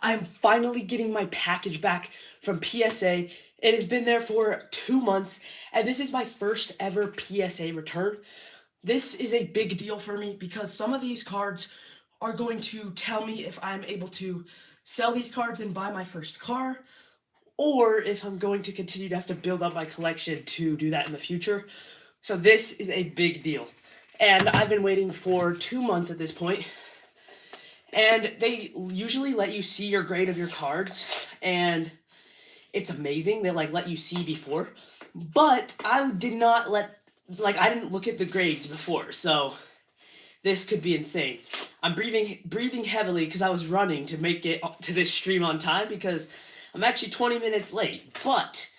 I'm finally getting my package back from PSA. It has been there for 2 months, and this is my first ever PSA return. This is a big deal for me because some of these cards are going to tell me if I'm able to sell these cards and buy my first car, or if I'm going to continue to have to build up my collection to do that in the future. So this is a big deal. And I've been waiting for 2 months at this point, and they usually let you see your grade of your cards, and it's amazing. They let you see before, but I did not I didn't look at the grades before, so this could be insane. I'm breathing heavily because I was running to make it to this stream on time because I'm actually 20 minutes late. But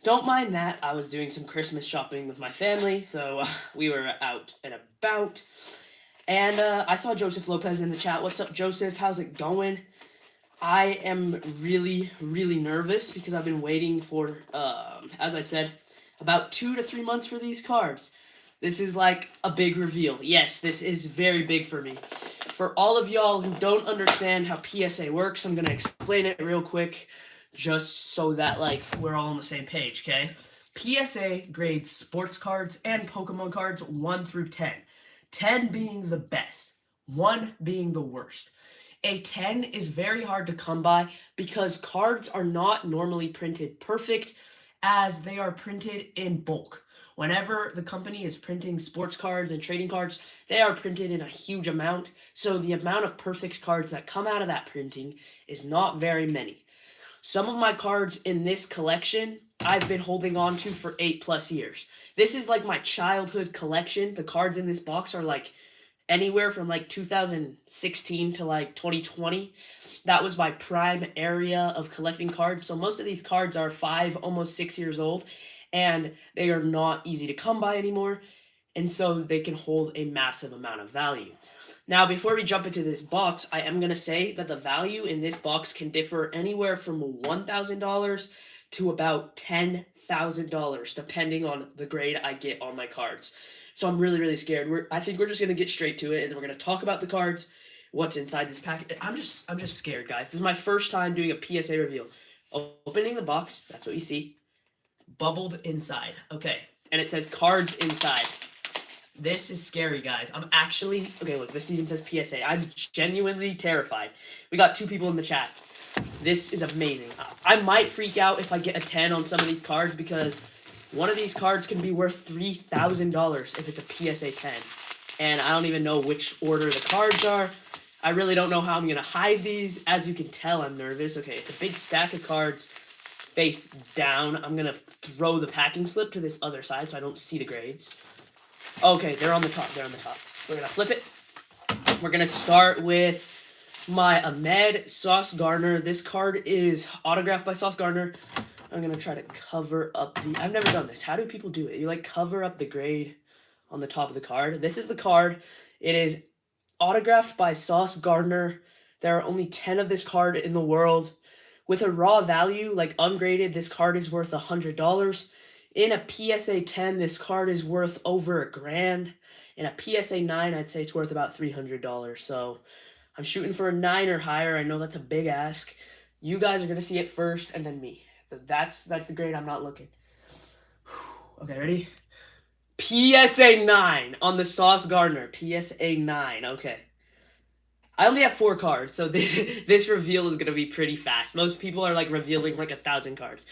don't mind that. I was doing some Christmas shopping with my family, so we were out and about. And I saw Joseph Lopez in the chat. What's up, Joseph? How's it going? I am really, really nervous because I've been waiting for, as I said, about 2 to 3 months for these cards. This is like a big reveal. Yes, this is very big for me. For all of y'all who don't understand how PSA works, I'm going to explain it real quick just so that we're all on the same page, okay? PSA grades sports cards and Pokemon cards 1 through 10. 10 being the best, 1 being the worst. A 10 is very hard to come by because cards are not normally printed perfect as they are printed in bulk. Whenever the company is printing sports cards and trading cards, they are printed in a huge amount, so the amount of perfect cards that come out of that printing is not very many. Some of my cards in this collection I've been holding on to for 8+ years. This is like my childhood collection. The cards in this box are anywhere from 2016 to 2020. That was my prime area of collecting cards. So most of these cards are 5, almost 6 years old, and they are not easy to come by anymore, and so they can hold a massive amount of value. Now, before we jump into this box, I am going to say that the value in this box can differ anywhere from $1,000 to about $10,000, depending on the grade I get on my cards. So I'm really, really scared. I think we're just going to get straight to it, and then we're going to talk about the cards, what's inside this packet. I'm just scared, guys. This is my first time doing a PSA reveal. Opening the box, that's what you see. Bubbled inside. Okay. And it says cards inside. This is scary, guys. I'm actually... Okay, look, this even says PSA. I'm genuinely terrified. We got 2 people in the chat. This is amazing. I might freak out if I get a 10 on some of these cards because one of these cards can be worth $3,000 if it's a PSA 10. And I don't even know which order the cards are. I really don't know how I'm going to hide these. As you can tell, I'm nervous. Okay, it's a big stack of cards face down. I'm going to throw the packing slip to this other side so I don't see the grades. Okay, they're on the top. They're on the top. We're going to flip it. We're going to start with my Ahmed Sauce Gardner. This card is autographed by Sauce Gardner. I'm going to try to cover up the... I've never done this. How do people do it? You, cover up the grade on the top of the card. This is the card. It is autographed by Sauce Gardner. There are only 10 of this card in the world. With a raw value, ungraded, this card is worth $100. In a PSA 10, this card is worth over $1,000. In a PSA 9, I'd say it's worth about $300. So I'm shooting for a 9 or higher. I know that's a big ask. You guys are going to see it first, and then me. So that's the grade. I'm not looking. Okay, ready? PSA 9 on the Sauce Gardner. PSA 9. Okay. I only have 4 cards, so this reveal is going to be pretty fast. Most people are revealing 1,000 cards.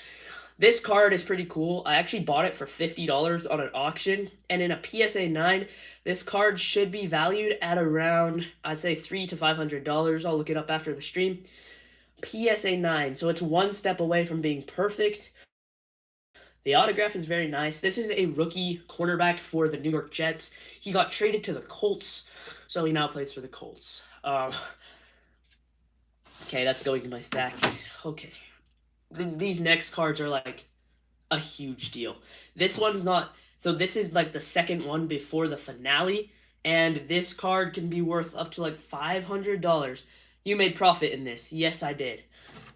This card is pretty cool. I actually bought it for $50 on an auction, and in a PSA 9, this card should be valued at around, I'd say $300 to $500. I'll look it up after the stream. PSA 9, so it's 1 step away from being perfect. The autograph is very nice. This is a rookie cornerback for the New York Jets. He got traded to the Colts, so he now plays for the Colts. Okay, that's going in my stack. Okay. These next cards are a huge deal. This one's not... So this is the second one before the finale, and this card can be worth up to $500. You made profit in this. Yes, I did.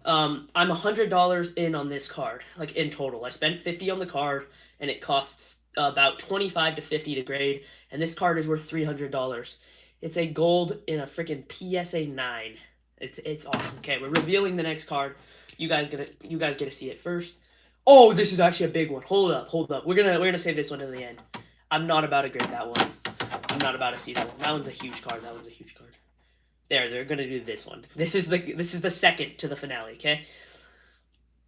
I'm $100 in on this card, in total. I spent $50 on the card, and it costs about $25 to $50 to grade, and this card is worth $300. It's a gold in a freaking PSA 9. It's awesome. Okay, we're revealing the next card. You guys get to see it first. Oh, this is actually a big one. Hold up. We're gonna save this one to the end. I'm not about to grade that one. I'm not about to see that one. That one's a huge card. They're gonna do this one. This is the second to the finale. Okay.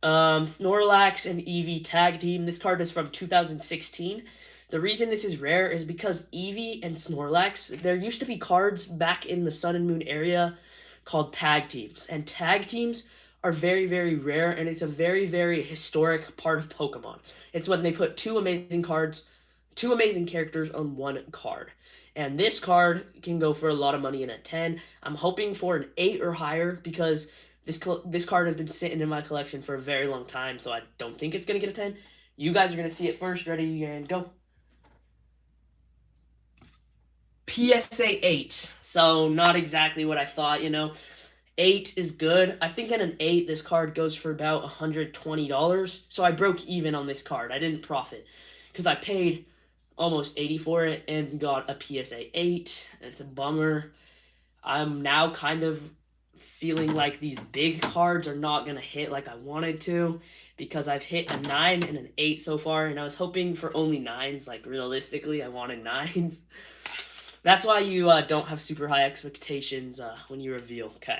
Snorlax and Eevee tag team. This card is from 2016. The reason this is rare is because Eevee and Snorlax, there used to be cards back in the Sun and Moon area called tag teams. And tag teams are very, very rare, and it's a very, very historic part of Pokemon. It's when they put two amazing characters on one card. And this card can go for a lot of money in a 10. I'm hoping for an 8 or higher because this card has been sitting in my collection for a very long time, so I don't think it's going to get a 10. You guys are going to see it first. Ready and go. PSA 8. So not exactly what I thought, 8 is good. I think in an 8, this card goes for about $120. So I broke even on this card. I didn't profit because I paid almost 80 for it and got a PSA 8. It's a bummer. I'm now kind of feeling like these big cards are not going to hit like I wanted to because I've hit a 9 and an 8 so far, and I was hoping for only 9s. Like, realistically, I wanted 9s. That's why you don't have super high expectations when you reveal. Okay.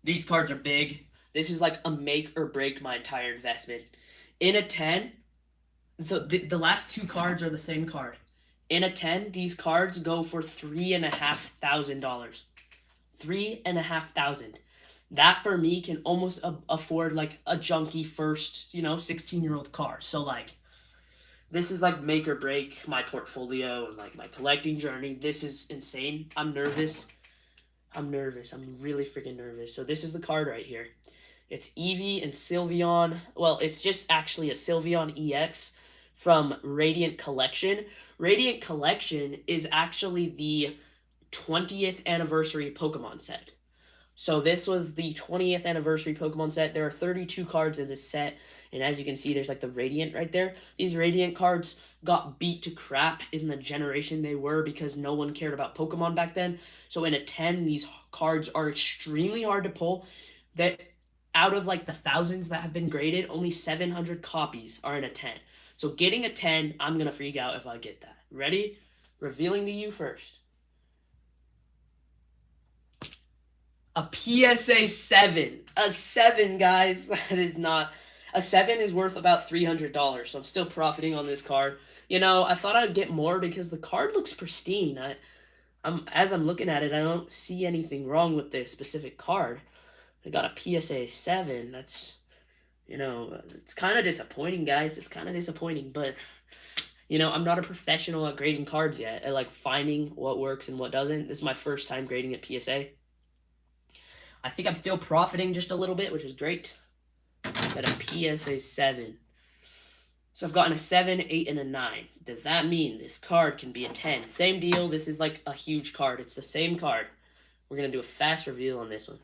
These cards are big. This is like a make or break my entire investment. In a 10, so the last two cards are the same card. In a 10, these cards go for $3,500. $3,500. That for me can almost afford like a junky first, 16-year-old car. So like, this is like make or break my portfolio and like my collecting journey. This is insane. I'm nervous. I'm really freaking nervous. So this is the card right here. It's Eevee and Sylveon. Well, it's just actually a Sylveon EX from Radiant Collection. Radiant Collection is actually the 20th anniversary Pokemon set. So this was the 20th anniversary Pokemon set. There are 32 cards in this set, and as you can see, there's like the Radiant right there. These Radiant cards got beat to crap in the generation they were because no one cared about Pokemon back then. So in a 10, these cards are extremely hard to pull. That out of like the thousands that have been graded, only 700 copies are in a 10. So getting a 10, I'm going to freak out if I get that. Ready? Revealing to you first. A PSA 7. A 7, guys. That is not... A 7 is worth about $300, so I'm still profiting on this card. I thought I'd get more because the card looks pristine. As I'm looking at it, I don't see anything wrong with this specific card. I got a PSA 7. That's, it's kind of disappointing, guys. It's kind of disappointing, but... I'm not a professional at grading cards yet, at like finding what works and what doesn't. This is my first time grading at PSA. I think I'm still profiting just a little bit, which is great. Got a PSA 7. So I've gotten a 7, 8, and a 9. Does that mean this card can be a 10? Same deal. This is like a huge card. It's the same card. We're going to do a fast reveal on this one.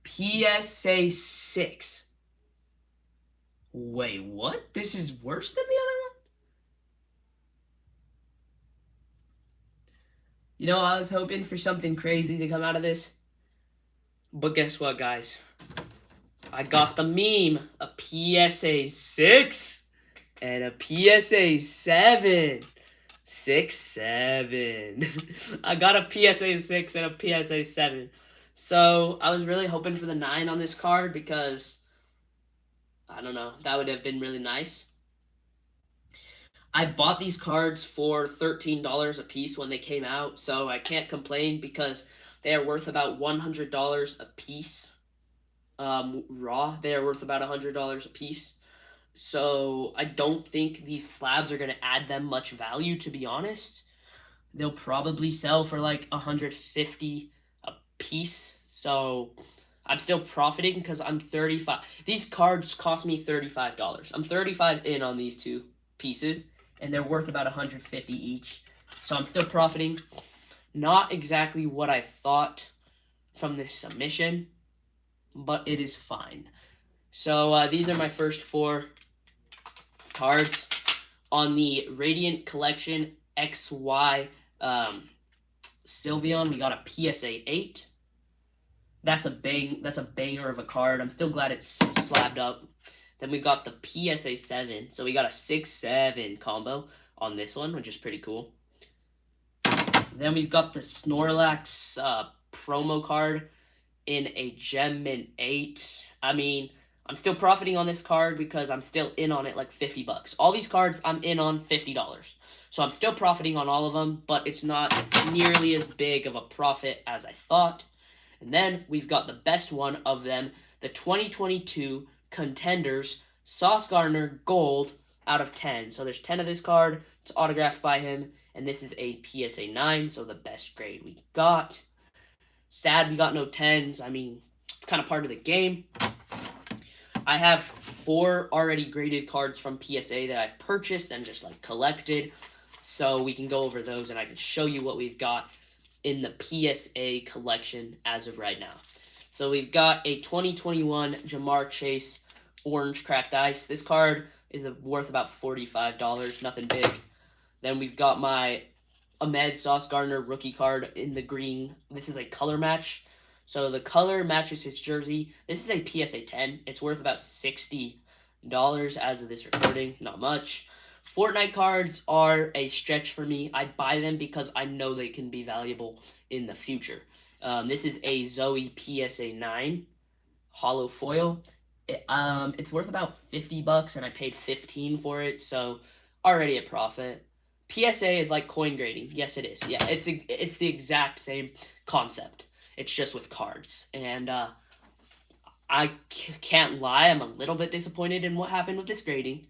PSA 6. Wait, what? This is worse than the other one? I was hoping for something crazy to come out of this. But guess what, guys? I got the meme. A PSA 6 and a PSA 7. 6, 7. I got a PSA 6 and a PSA 7. So I was really hoping for the 9 on this card because... I don't know. That would have been really nice. I bought these cards for $13 a piece when they came out, so I can't complain because they are worth about $100 a piece. Raw, they are worth about $100 a piece. So I don't think these slabs are going to add them much value, to be honest. They'll probably sell for like $150 a piece. So... I'm still profiting because I'm 35. These cards cost me $35. I'm 35 in on these two pieces, and they're worth about $150 each. So I'm still profiting. Not exactly what I thought from this submission, but it is fine. So these are my first 4 cards on the Radiant Collection XY Sylveon, we got a PSA 8. That's a banger of a card. I'm still glad it's slabbed up. Then we got the PSA 7. So we got a 6-7 combo on this one, which is pretty cool. Then we've got the Snorlax promo card in a Gem Mint 8. I mean, I'm still profiting on this card because I'm still in on it like $50. All these cards I'm in on $50. So I'm still profiting on all of them, but it's not nearly as big of a profit as I thought. And then we've got the best one of them, the 2022 Contenders Sauce Gardner Gold out of 10. So there's 10 of this card. It's autographed by him. And this is a PSA 9, so the best grade we got. Sad we got no 10s. I mean, it's kind of part of the game. I have 4 already graded cards from PSA that I've purchased and just like collected. So we can go over those and I can show you what we've got in the PSA collection as of right now. So we've got a 2021 Jamar Chase Orange Cracked Ice. This card is worth about $45, nothing big. Then we've got my Ahmed Sauce Gardner rookie card in the green. This is a color match. So the color matches his jersey. This is a PSA 10. It's worth about $60 as of this recording. Not much. Fortnite cards are a stretch for me. I buy them because I know they can be valuable in the future. This is a Zoe PSA 9 hollow foil. It's worth about $50 and I paid $15 for it, so already a profit. PSA is like coin grading. Yes, it is. Yeah, it's the exact same concept. It's just with cards. And I can't lie, I'm a little bit disappointed in what happened with this grading.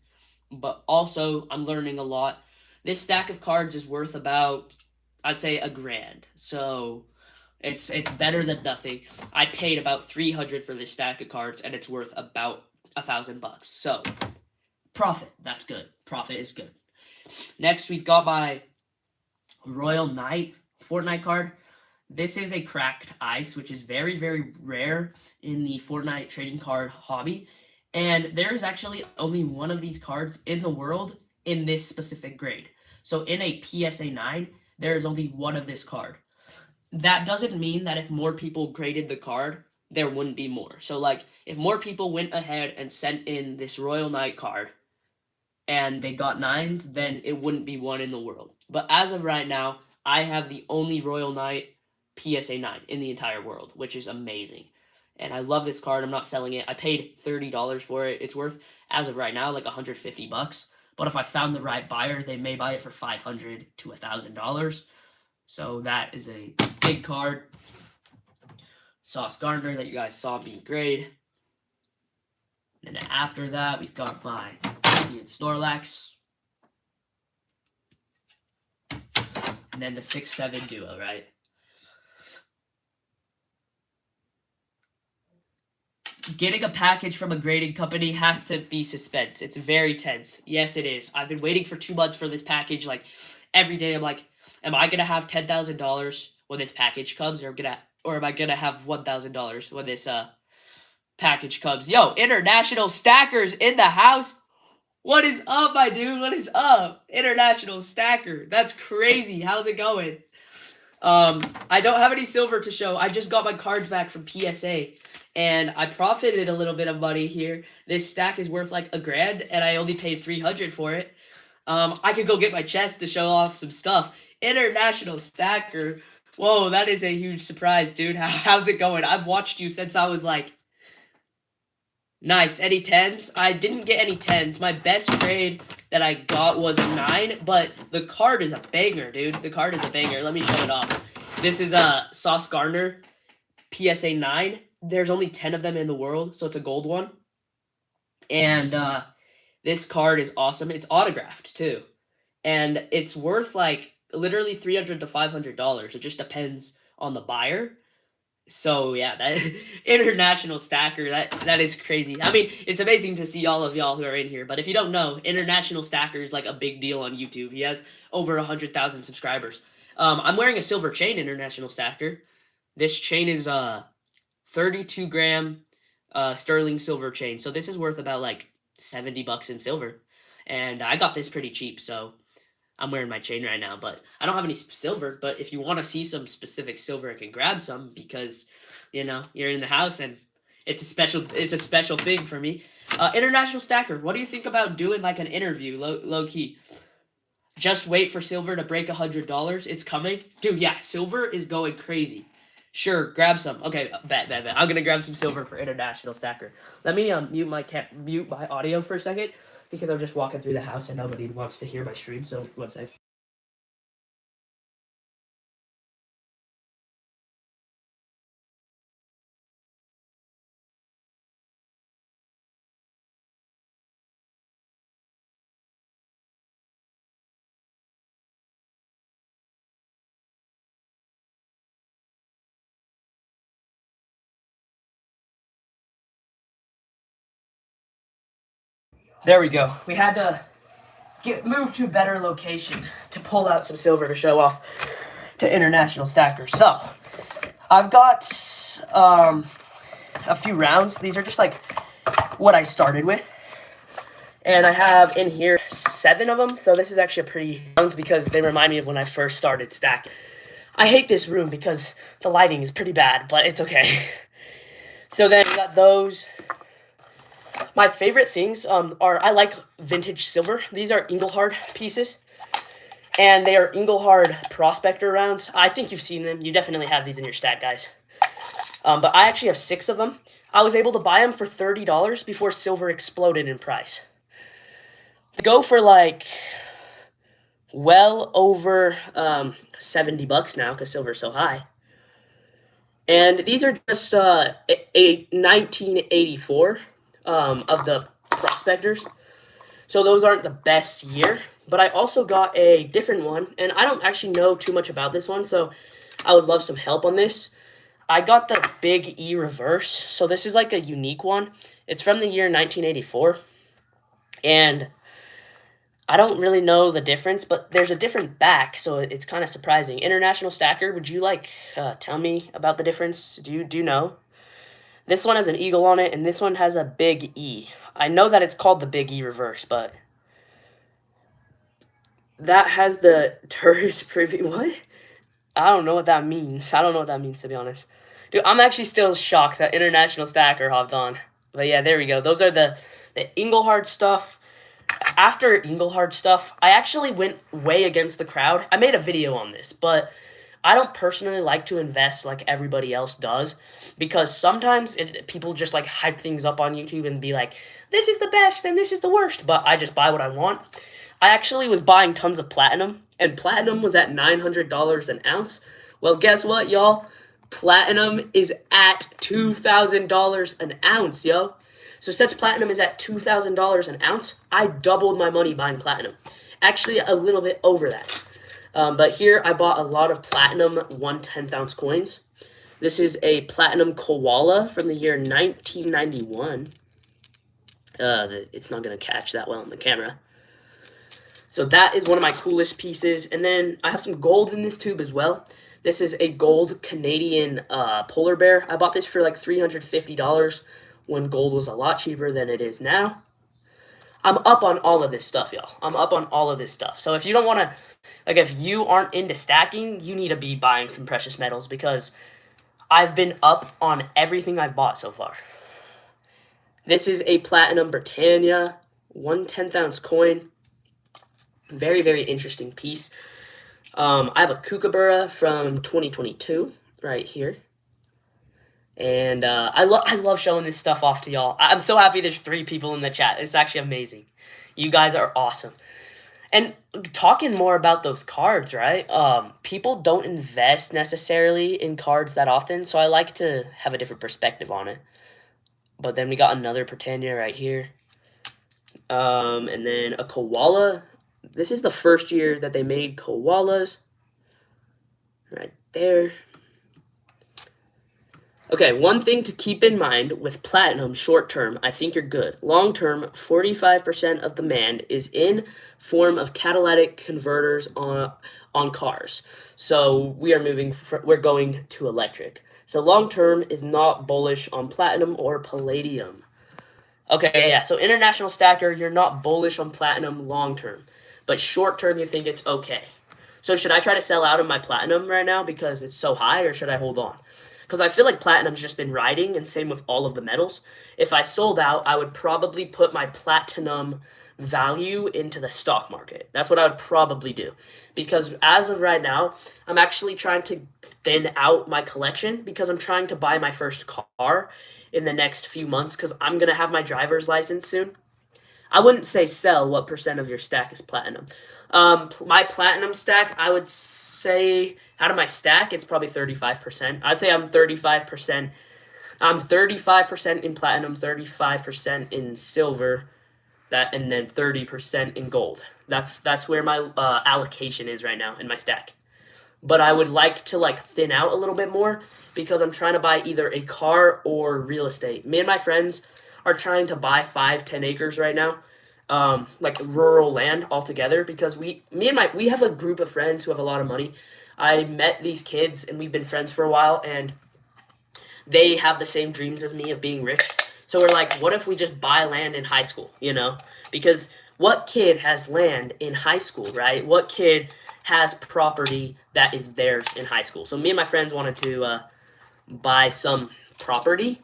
But also, I'm learning a lot. This stack of cards is worth about, I'd say, $1,000. So it's better than nothing. I paid about $300 for this stack of cards, and it's worth about $1,000. So profit, that's good. Profit is good. Next, we've got my Royal Knight Fortnite card. This is a cracked ice, which is very, very rare in the Fortnite trading card hobby. And there is actually only one of these cards in the world in this specific grade. So in a PSA 9, there is only one of this card. That doesn't mean that if more people graded the card, there wouldn't be more. So like, if more people went ahead and sent in this Royal Knight card, and they got 9s, then it wouldn't be one in the world. But as of right now, I have the only Royal Knight PSA 9 in the entire world, which is amazing. And I love this card. I'm not selling it. I paid $30 for it. It's worth, as of right now, like $150. But if I found the right buyer, they may buy it for $500 to $1,000. So that is a big card. Sauce Gardner that you guys saw me grade. And then after that, we've got my Snorlax. And then the 6-7 duo, right? Getting a package from a grading company has to be suspense. It's very tense. Yes, it is. I've been waiting for 2 months for this package. Like, every day I'm like, am I going to have $10,000 when this package comes? Or am I going to have $1,000 when this package comes? Yo, International Stackers in the house. What is up, my dude? What is up? International Stacker. That's crazy. How's it going? I don't have any silver to show. I just got my cards back from PSA. And I profited a little bit of money here. This stack is worth like $1,000, and I only paid $300 for it. I could go get my chest to show off some stuff. International Stacker. Whoa, that is a huge surprise, dude. How's it going? I've watched you since I was like... Nice. Any 10s? I didn't get any 10s. My best grade that I got was a 9, but the card is a banger, dude. The card is a banger. Let me show it off. This is a Sauce Gardner PSA 9. There's only 10 of them in the world, so it's a gold one. And this card is awesome. It's autographed, too. And it's worth, like, literally $300 to $500. It just depends on the buyer. So, yeah, that International Stacker, that is crazy. I mean, it's amazing to see all of y'all who are in here. But if you don't know, International Stacker is, like, a big deal on YouTube. He has over 100,000 subscribers. I'm wearing a silver chain, International Stacker. This chain is 32-gram sterling silver chain. So this is worth about like $70 in silver. And I got this pretty cheap, so I'm wearing my chain right now, but I don't have any silver. But if you want to see some specific silver, I can grab some because, you're in the house and it's a special thing for me. International Stacker, what do you think about doing like an interview, low key? Just wait for silver to break $100. It's coming, dude. Yeah, silver is going crazy. Sure, grab some. Okay, bet. I'm gonna grab some silver for International Stacker. Let me mute my audio for a second because I'm just walking through the house and nobody wants to hear my stream. So one sec. There we go. We had to move to a better location to pull out some silver to show off to International Stacker. So I've got a few rounds. These are just like what I started with. And I have in here 7 of them. So this is actually a pretty rounds because they remind me of when I first started stacking. I hate this room because the lighting is pretty bad, but it's okay. So then we got those. My favorite things are I like vintage silver. These are Engelhard pieces. And they are Engelhard Prospector rounds. I think you've seen them. You definitely have these in your stack, guys. But I actually have 6 of them. I was able to buy them for $30 before silver exploded in price. They go for like well over $70 now because silver's so high. And these are just a 1984 of the Prospectors. So those aren't the best year. But I also got a different one, and I don't actually know too much about this one, so I would love some help on this. I got the Big E Reverse, so this is like a unique one. It's from the year 1984, and I don't really know the difference, but there's a different back, so it's kind of surprising. International Stacker, would you tell me about the difference? Do you know? This one has an eagle on it, and this one has a Big E. I know that it's called the Big E Reverse, but that has the tourist preview. What? I don't know what that means. I don't know what that means, to be honest. Dude, I'm actually still shocked that International Stacker hopped on. But yeah, there we go. Those are the Engelhard stuff. After Engelhard stuff, I actually went way against the crowd. I made a video on this, but I don't personally like to invest like everybody else does because sometimes people just like hype things up on YouTube and be like, this is the best and this is the worst, but I just buy what I want. I actually was buying tons of platinum, and platinum was at $900 an ounce. Well, guess what, y'all? Platinum is at $2,000 an ounce, yo. So since platinum is at $2,000 an ounce, I doubled my money buying platinum. Actually, a little bit over that. But here I bought a lot of platinum 1/10 ounce coins. This is a platinum koala from the year 1991. It's not going to catch that well in the camera. So that is one of my coolest pieces. And then I have some gold in this tube as well. This is a gold Canadian polar bear. I bought this for like $350 when gold was a lot cheaper than it is now. I'm up on all of this stuff, y'all. I'm up on all of this stuff. So if you don't want to, if you aren't into stacking, you need to be buying some precious metals because I've been up on everything I've bought so far. This is a Platinum Britannia 1/10 ounce coin. Very, very interesting piece. I have a Kookaburra from 2022 right here. And I love showing this stuff off to y'all. I'm so happy there's 3 people in the chat. It's actually amazing. You guys are awesome. And talking more about those cards, right? People don't invest necessarily in cards that often, so I like to have a different perspective on it. But then we got another Britannia right here. And then a koala. This is the first year that they made koalas. Right there. Okay, one thing to keep in mind with platinum short term, I think you're good. Long term, 45% of demand is in form of catalytic converters on cars. So we're going to electric. So long term is not bullish on platinum or palladium. Okay, yeah, so International Stacker, you're not bullish on platinum long term. but short term you think it's okay. So should I try to sell out of my platinum right now because it's so high, or should I hold on? Because I feel like platinum's just been riding, and same with all of the metals. If I sold out, I would probably put my platinum value into the stock market. That's what I would probably do. Because as of right now, I'm actually trying to thin out my collection because I'm trying to buy my first car in the next few months because I'm going to have my driver's license soon. I wouldn't say sell. What percent of your stack is platinum? My platinum stack, I would say out of my stack, it's probably 35%. I'd say I'm 35%. I'm 35% in platinum, 35% in silver, that, and then 30% in gold. That's where my allocation is right now in my stack. But I would like to like thin out a little bit more because I'm trying to buy either a car or real estate. Me and my friends are trying to buy 5-10 acres right now, like rural land altogether, because we have a group of friends who have a lot of money. I met these kids and we've been friends for a while, and they have the same dreams as me of being rich. So we're like, what if we just buy land in high school, Because what kid has land in high school, right? What kid has property that is theirs in high school? So me and my friends wanted to buy some property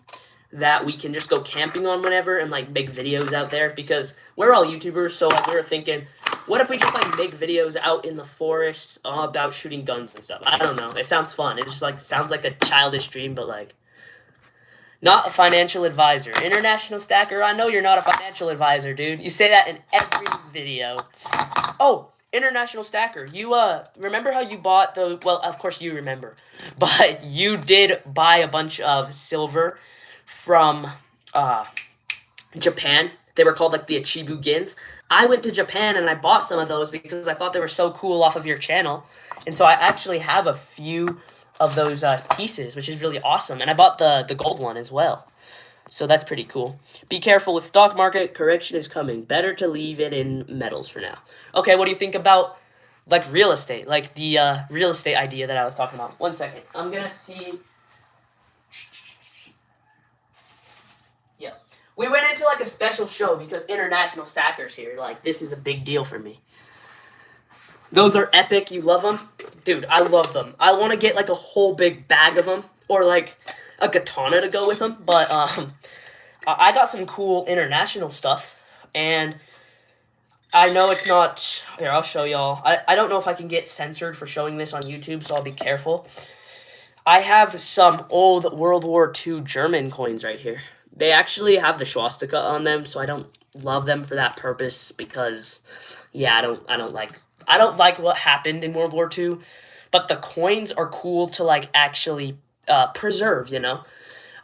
that we can just go camping on whenever and like make videos out there, because we're all YouTubers. So like we were thinking, what if we just like make videos out in the forest about shooting guns and stuff? I don't know. It sounds fun. It just like sounds like a childish dream, but like not a financial advisor. International Stacker, I know you're not a financial advisor, dude. You say that in every video. Oh, International Stacker, you remember how you bought the, well, of course you remember, but you did buy a bunch of silver from Japan. They were called like the Achibu Gins. I went to Japan and I bought some of those because I thought they were so cool off of your channel. And so I actually have a few of those pieces, which is really awesome. And I bought the gold one as well. So that's pretty cool. Be careful with stock market. Correction is coming. Better to leave it in metals for now. Okay, what do you think about like real estate? Like the real estate idea that I was talking about. 1 second. I'm going to see. Yeah. We went into like a special show because International Stackers here. Like this is a big deal for me. Those are epic. You love them? Dude, I love them. I want to get like a whole big bag of them, or like a katana to go with them. But I got some cool international stuff, and I know it's not. Here, I'll show y'all. I don't know if I can get censored for showing this on YouTube, so I'll be careful. I have some old World War II German coins right here. They actually have the swastika on them, so I don't love them for that purpose because, yeah, I don't like what happened in World War II, but the coins are cool to like actually preserve.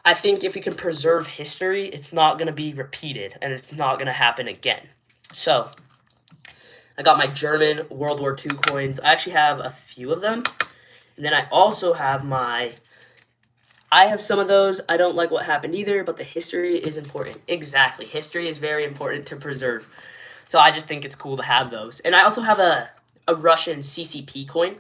I think if you can preserve history, it's not going to be repeated and it's not going to happen again. So, I got my German World War II coins. I actually have a few of them. And then I also have I have some of those. I don't like what happened either, but the history is important. Exactly. History is very important to preserve. So I just think it's cool to have those. And I also have a Russian CCP coin.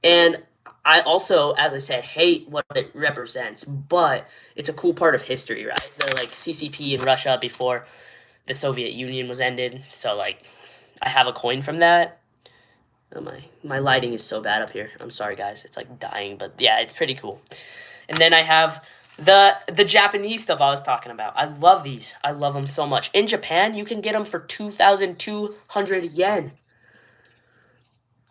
And I also, as I said, hate what it represents, but it's a cool part of history, right? The like CCP in Russia before the Soviet Union was ended. So like I have a coin from that. Oh, my lighting is so bad up here. I'm sorry guys. It's like dying, but yeah, it's pretty cool. And then I have the Japanese stuff I was talking about. I love these. I love them so much. In Japan, you can get them for 2,200 yen.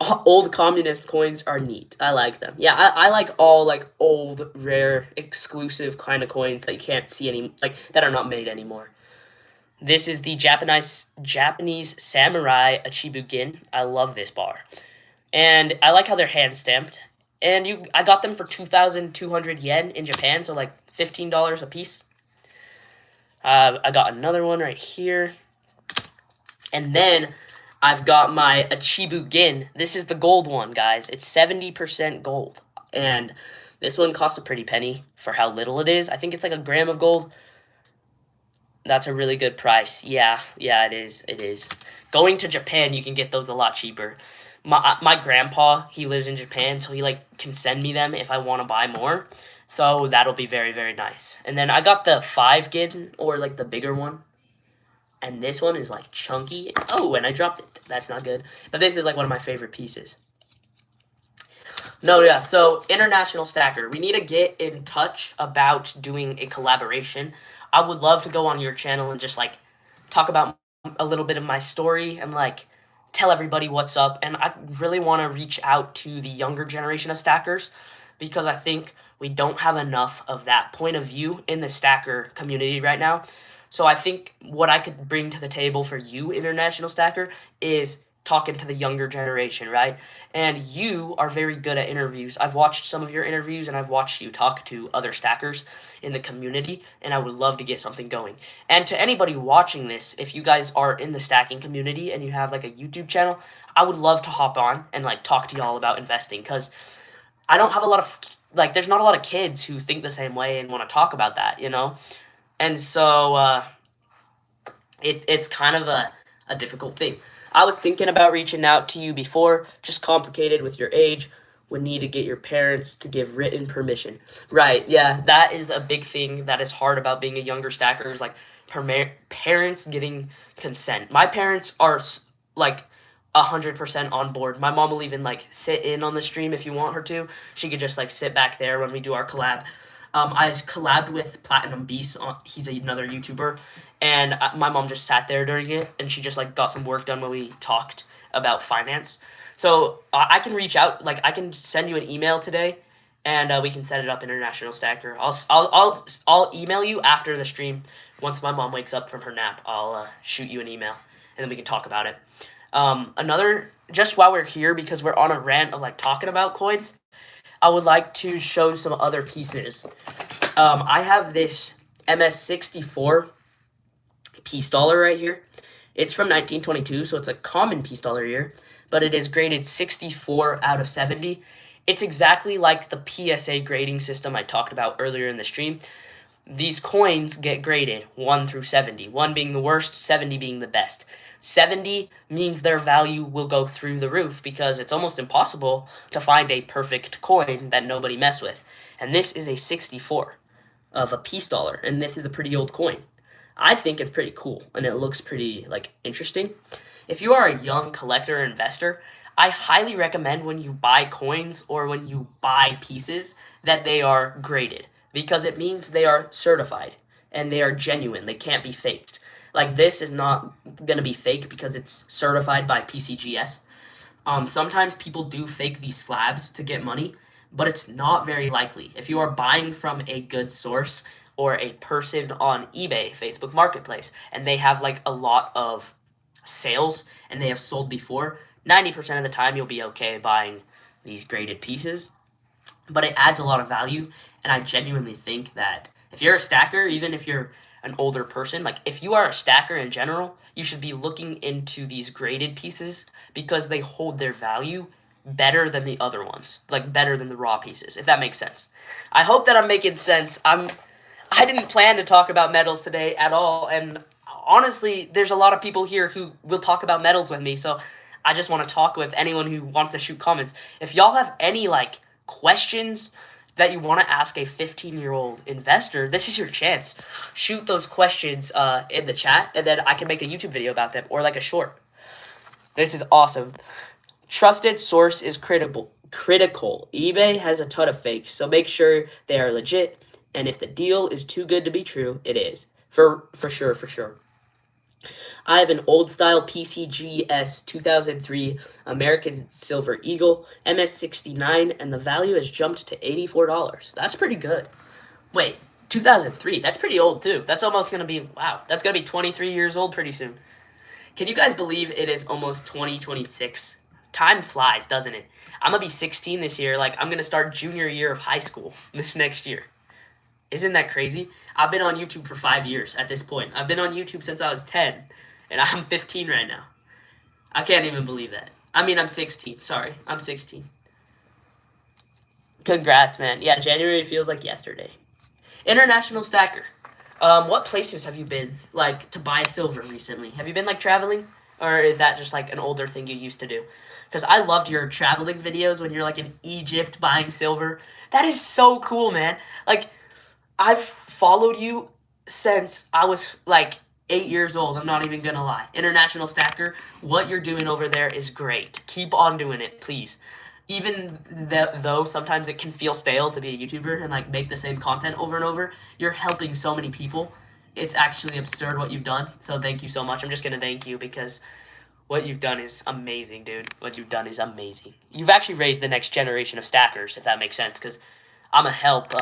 Old communist coins are neat. I like them. Yeah, I like all like old, rare, exclusive kind of coins that you can't see like that are not made anymore. This is the Japanese Samurai Achibu Gin. I love this bar. And I like how they're hand stamped. And I got them for 2,200 yen in Japan, so like $15 a piece. I got another one right here. And then I've got my Achibu Gin. This is the gold one, guys. It's 70% gold. And this one costs a pretty penny for how little it is. I think it's like a gram of gold. That's a really good price. Yeah, it is. It is. Going to Japan, you can get those a lot cheaper. My grandpa, he lives in Japan, so he like can send me them if I want to buy more. So that'll be very, very nice. And then I got the 5 gin, or like the bigger one. And this one is like chunky. Oh, and I dropped it. That's not good. But this is like one of my favorite pieces. No, yeah. So International Stacker, we need to get in touch about doing a collaboration. I would love to go on your channel and just like talk about a little bit of my story and like tell everybody what's up. And I really want to reach out to the younger generation of stackers because I think we don't have enough of that point of view in the stacker community right now. So I think what I could bring to the table for you, International Stacker, is talking to the younger generation, right? And you are very good at interviews. I've watched some of your interviews and I've watched you talk to other stackers in the community, and I would love to get something going. And to anybody watching this, if you guys are in the stacking community and you have like a YouTube channel, I would love to hop on and like talk to y'all about investing because I don't have a lot of like there's not a lot of kids who think the same way and want to talk about that, you know? And so it's kind of a difficult thing. I was thinking about reaching out to you before, just complicated with your age. Would need to get your parents to give written permission. Right, yeah, that is a big thing that is hard about being a younger stacker is like parents getting consent. My parents are like 100% on board. My mom will even like sit in on the stream if you want her to. She could just like sit back there when we do our collab. I collabed with Platinum Beast. He's another YouTuber, and my mom just sat there during it, and she just like got some work done when we talked about finance. So I can reach out, like I can send you an email today, and we can set it up. International Stacker. I'll email you after the stream. Once my mom wakes up from her nap, I'll shoot you an email, and then we can talk about it. Just while we're here, because we're on a rant of like talking about coins, I would like to show some other pieces. I have this MS64 piece dollar right here. It's from 1922, so it's a common piece dollar year, but it is graded 64 out of 70. It's exactly like the PSA grading system I talked about earlier in the stream. These coins get graded 1 through 70, 1 being the worst, 70 being the best. 70 means their value will go through the roof because it's almost impossible to find a perfect coin that nobody mess with. And this is a 64 of a piece dollar, and this is a pretty old coin. I think it's pretty cool, and it looks pretty, like, interesting. If you are a young collector or investor, I highly recommend when you buy coins or when you buy pieces that they are graded because it means they are certified and they are genuine. They can't be faked. Like, this is not going to be fake because it's certified by PCGS. Sometimes people do fake these slabs to get money, but it's not very likely. If you are buying from a good source or a person on eBay, Facebook Marketplace, and they have like a lot of sales and they have sold before, 90% of the time you'll be okay buying these graded pieces. But it adds a lot of value, and I genuinely think that if you're a stacker, even if you're an older person, like if you are a stacker in general, you should be looking into these graded pieces because they hold their value better than the other ones, like better than the raw pieces, if that makes sense. I hope that I'm making sense. I didn't plan to talk about metals today at all, and honestly, there's a lot of people here who will talk about metals with me, so I just want to talk with anyone who wants to shoot comments. If y'all have any like questions that you want to ask a 15-year-old investor, this is your chance. Shoot those questions in the chat, and then I can make a YouTube video about them, or like a short. This is awesome. Trusted source is critical. eBay has a ton of fakes, so make sure they are legit, and if the deal is too good to be true, it is. For sure. I have an old style PCGS 2003 American Silver Eagle MS69, and the value has jumped to $84. That's pretty good. Wait, 2003? That's pretty old too. That's almost gonna be, wow, that's gonna be 23 years old pretty soon. Can you guys believe it is almost 2026? Time flies, doesn't it? I'm gonna be 16 this year. Like, I'm gonna start junior year of high school this next year. Isn't that crazy? I've been on YouTube for 5 years at this point. I've been on YouTube since I was 10, and I'm 15 right now. I can't even believe that. I mean, I'm 16. Sorry, I'm 16. Congrats, man. Yeah, January feels like yesterday. International Stacker. What places have you been, like, to buy silver recently? Have you been, like, traveling? Or is that just, like, an older thing you used to do? Because I loved your traveling videos when you're, like, in Egypt buying silver. That is so cool, man. Like, I've followed you since I was, like, 8 years old. I'm not even going to lie. International Stacker, what you're doing over there is great. Keep on doing it, please. Even though sometimes it can feel stale to be a YouTuber and like make the same content over and over, you're helping so many people. It's actually absurd what you've done. So thank you so much. I'm just going to thank you because what you've done is amazing, dude. What you've done is amazing. You've actually raised the next generation of stackers, if that makes sense, because I'm a help.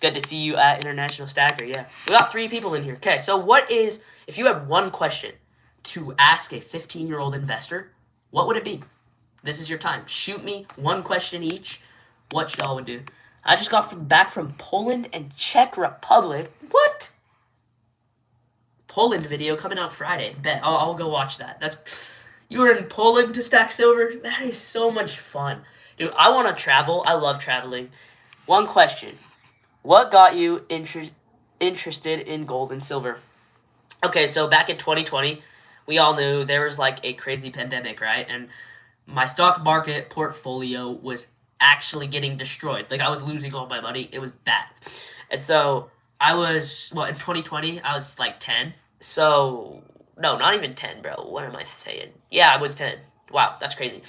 Good to see you at International Stacker, yeah. We got 3 people in here. Okay, so what is, if you had one question to ask a 15-year-old investor, what would it be? This is your time. Shoot me one question each. What y'all would do? I just got back from Poland and Czech Republic. What? Poland video coming out Friday. Bet I'll go watch that. You were in Poland to stack silver. That is so much fun, dude. I want to travel. I love traveling. One question: what got you interested in gold and silver? Okay, so back in 2020, we all knew there was like a crazy pandemic, right? And my stock market portfolio was actually getting destroyed. Like I was losing all my money. It was bad. And so I was, in 2020, I was like 10. So, no, not even 10, bro. What am I saying? Yeah, I was 10. Wow, that's crazy.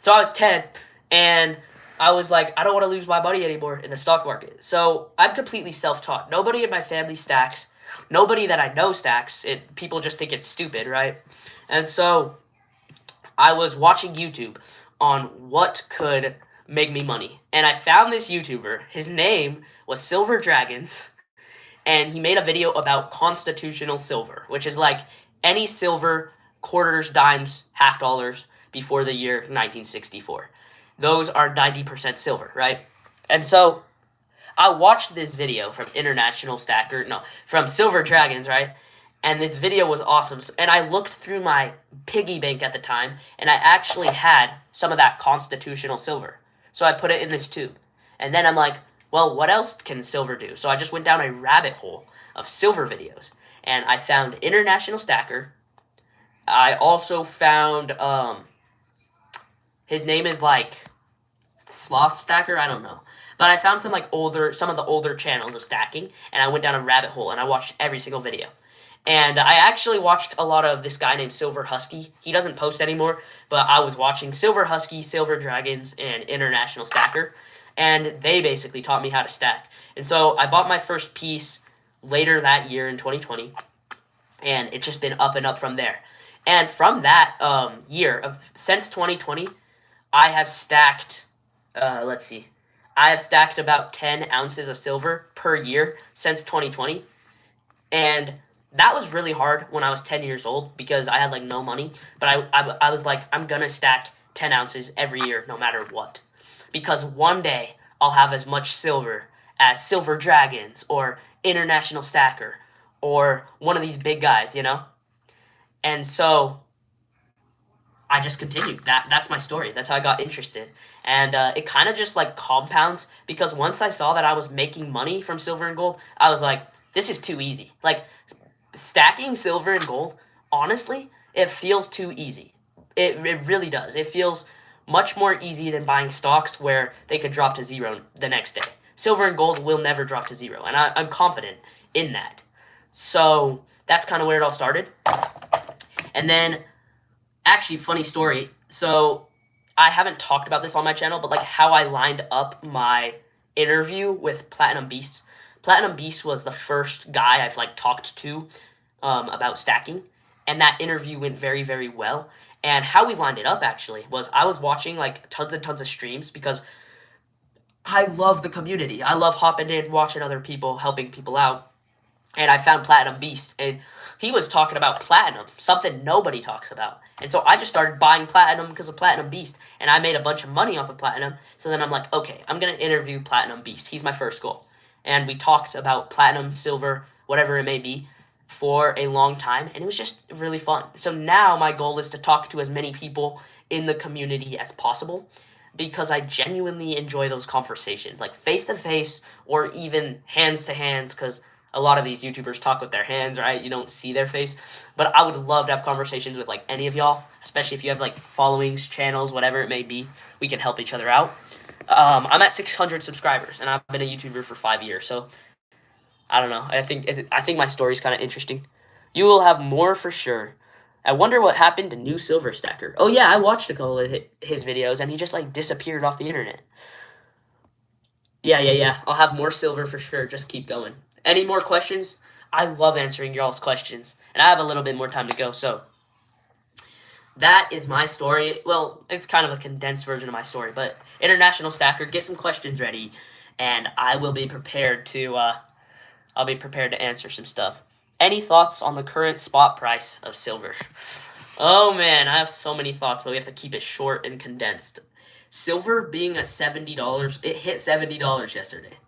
So I was 10, and I was like, I don't want to lose my money anymore in the stock market. So I'm completely self-taught. Nobody in my family stacks. Nobody that I know stacks. People just think it's stupid, right? And so I was watching YouTube on what could make me money. And I found this YouTuber. His name was Silver Dragons. And he made a video about constitutional silver, which is like any silver, quarters, dimes, half dollars before the year 1964. Those are 90% silver, right? And so I watched this video from from Silver Dragons, right? And this video was awesome. And I looked through my piggy bank at the time, and I actually had some of that constitutional silver. So I put it in this tube. And then I'm like, well, what else can silver do? So I just went down a rabbit hole of silver videos. And I found International Stacker. I also found, his name is like Sloth Stacker, I don't know. But I found some of the older channels of stacking, and I went down a rabbit hole and I watched every single video. And I actually watched a lot of this guy named Silver Husky. He doesn't post anymore, but I was watching Silver Husky, Silver Dragons, and International Stacker. And they basically taught me how to stack. And so I bought my first piece later that year in 2020, and it's just been up and up from there. And from that since 2020, I have stacked, I have stacked about 10 ounces of silver per year since 2020. And that was really hard when I was 10 years old because I had like no money. But I was like, I'm going to stack 10 ounces every year no matter what. Because one day I'll have as much silver as Silver Dragons or International Stacker or one of these big guys, you know? And so I just continued. That's my story. That's how I got interested. And it kind of just like compounds because once I saw that I was making money from silver and gold, I was like, this is too easy. Like stacking silver and gold, honestly, it feels too easy. It really does. It feels much more easy than buying stocks where they could drop to zero the next day. Silver and gold will never drop to zero, and I'm confident in that. So that's kind of where it all started. And then, actually, funny story. So I haven't talked about this on my channel, but like how I lined up my interview with Platinum Beast. Platinum Beast was the first guy I've like talked to about stacking, and that interview went very, very well. And how we lined it up actually was I was watching like tons and tons of streams because I love the community. I love hopping in, watching other people, helping people out. And I found Platinum Beast, and he was talking about platinum, something nobody talks about. And so I just started buying platinum because of Platinum Beast, and I made a bunch of money off of platinum. So then I'm like, okay, I'm going to interview Platinum Beast. He's my first goal. And we talked about platinum, silver, whatever it may be, for a long time, and it was just really fun. So now my goal is to talk to as many people in the community as possible because I genuinely enjoy those conversations, like face-to-face or even hands-to-hands, because a lot of these YouTubers talk with their hands, right? You don't see their face. But I would love to have conversations with like any of y'all, especially if you have like followings, channels, whatever it may be. We can help each other out. I'm at 600 subscribers, and I've been a YouTuber for 5 years, so I don't know. I think my story's kind of interesting. You will have more for sure. I wonder what happened to New Silver Stacker. Oh yeah, I watched a couple of his videos and he just like disappeared off the internet. Yeah. I'll have more silver for sure. Just keep going. Any more questions? I love answering y'all's questions. And I have a little bit more time to go, so that is my story. Well, it's kind of a condensed version of my story, but International Stacker, get some questions ready, and I will be prepared to I'll be prepared to answer some stuff. Any thoughts on the current spot price of silver? Oh man, I have so many thoughts, but we have to keep it short and condensed. Silver being at $70, it hit $70 yesterday.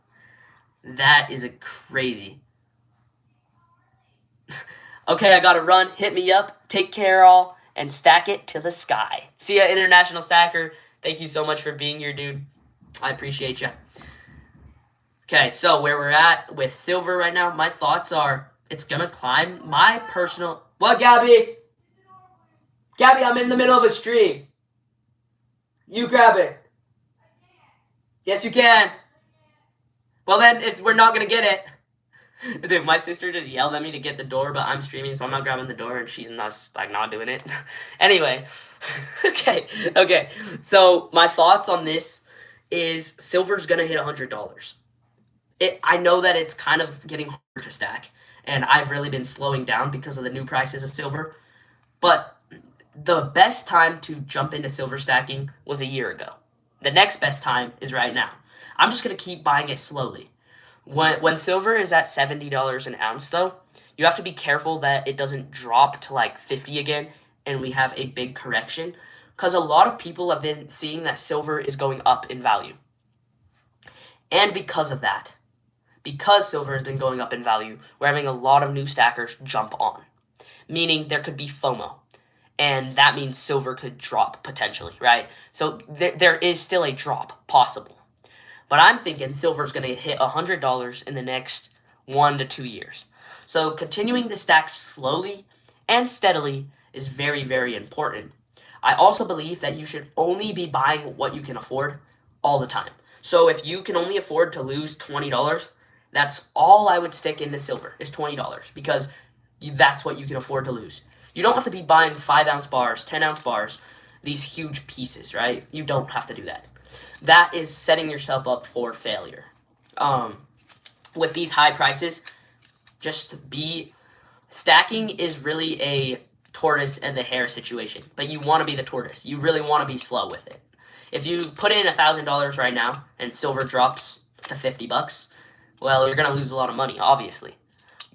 That is a crazy. Okay, I gotta run. Hit me up. Take care, all, and stack it to the sky. See ya, International Stacker. Thank you so much for being here, dude. I appreciate you. Okay, so where we're at with silver right now, my thoughts are it's gonna climb. My personal... What, Gabby? Gabby, I'm in the middle of a stream. You grab it. Yes, you can. Well, then we're not gonna get it. Dude, my sister just yelled at me to get the door, but I'm streaming, so I'm not grabbing the door, and she's not doing it. Anyway, okay. So my thoughts on this is silver's gonna hit $100. I know that it's kind of getting harder to stack, and I've really been slowing down because of the new prices of silver. But the best time to jump into silver stacking was a year ago. The next best time is right now. I'm just gonna keep buying it slowly. When silver is at $70 an ounce, though, you have to be careful that it doesn't drop to like 50 again and we have a big correction, because a lot of people have been seeing that silver is going up in value. And because of that, because silver has been going up in value, we're having a lot of new stackers jump on, meaning there could be FOMO. And that means silver could drop potentially, right? So there is still a drop possible. But I'm thinking silver's going to hit $100 in the next 1 to 2 years. So continuing to stack slowly and steadily is very, very important. I also believe that you should only be buying what you can afford all the time. So if you can only afford to lose $20, that's all I would stick into silver is $20, because that's what you can afford to lose. You don't have to be buying 5-ounce bars, 10-ounce bars, these huge pieces, right? You don't have to do that. That is setting yourself up for failure. With these high prices, stacking is really a tortoise and the hare situation, but you want to be the tortoise. You really want to be slow with it. If you put in $1,000 right now and silver drops to $50, well, you're gonna lose a lot of money, obviously.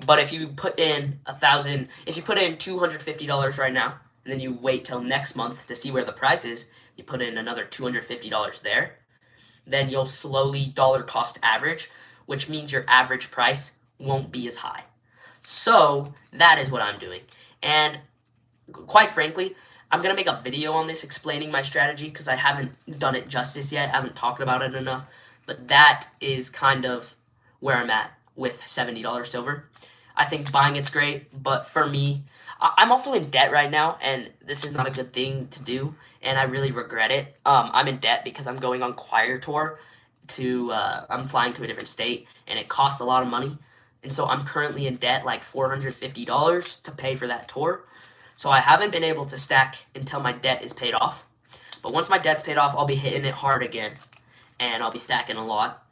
But if you put in $250 right now, and then you wait till next month to see where the price is, you put in another $250 there, then you'll slowly dollar cost average, which means your average price won't be as high. So that is what I'm doing. And quite frankly, I'm going to make a video on this explaining my strategy, because I haven't done it justice yet. I haven't talked about it enough. But that is kind of where I'm at with $70 silver. I think buying it's great, but for me, I'm also in debt right now, and this is not a good thing to do, and I really regret it. I'm in debt because I'm going on choir tour I'm flying to a different state, and it costs a lot of money, and so I'm currently in debt like $450 to pay for that tour. So I haven't been able to stack until my debt is paid off. But once my debt's paid off, I'll be hitting it hard again, and I'll be stacking a lot.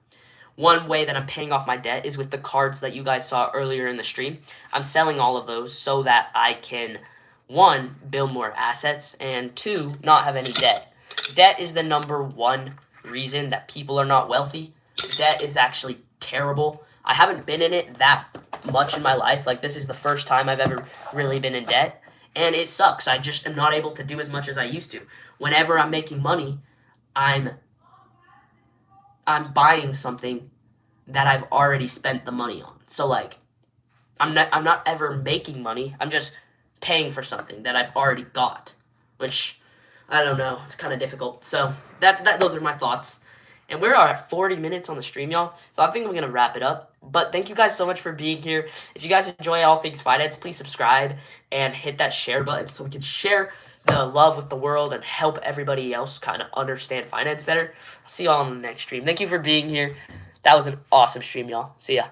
One way that I'm paying off my debt is with the cards that you guys saw earlier in the stream. I'm selling all of those so that I can, 1, build more assets, and 2, not have any debt. Debt is the number 1 reason that people are not wealthy. Debt is actually terrible. I haven't been in it that much in my life. Like, this is the first time I've ever really been in debt, and it sucks. I just am not able to do as much as I used to. Whenever I'm making money, I'm buying something that I've already spent the money on. So like, I'm not ever making money. I'm just paying for something that I've already got, which I don't know. It's kind of difficult. So those are my thoughts. And we're at 40 minutes on the stream, y'all. So I think I'm gonna wrap it up. But thank you guys so much for being here. If you guys enjoy all things finance, please subscribe and hit that share button so we can share the love with the world and help everybody else kind of understand finance better. I'll see y'all on the next stream. Thank you for being here. That was an awesome stream, y'all. See ya.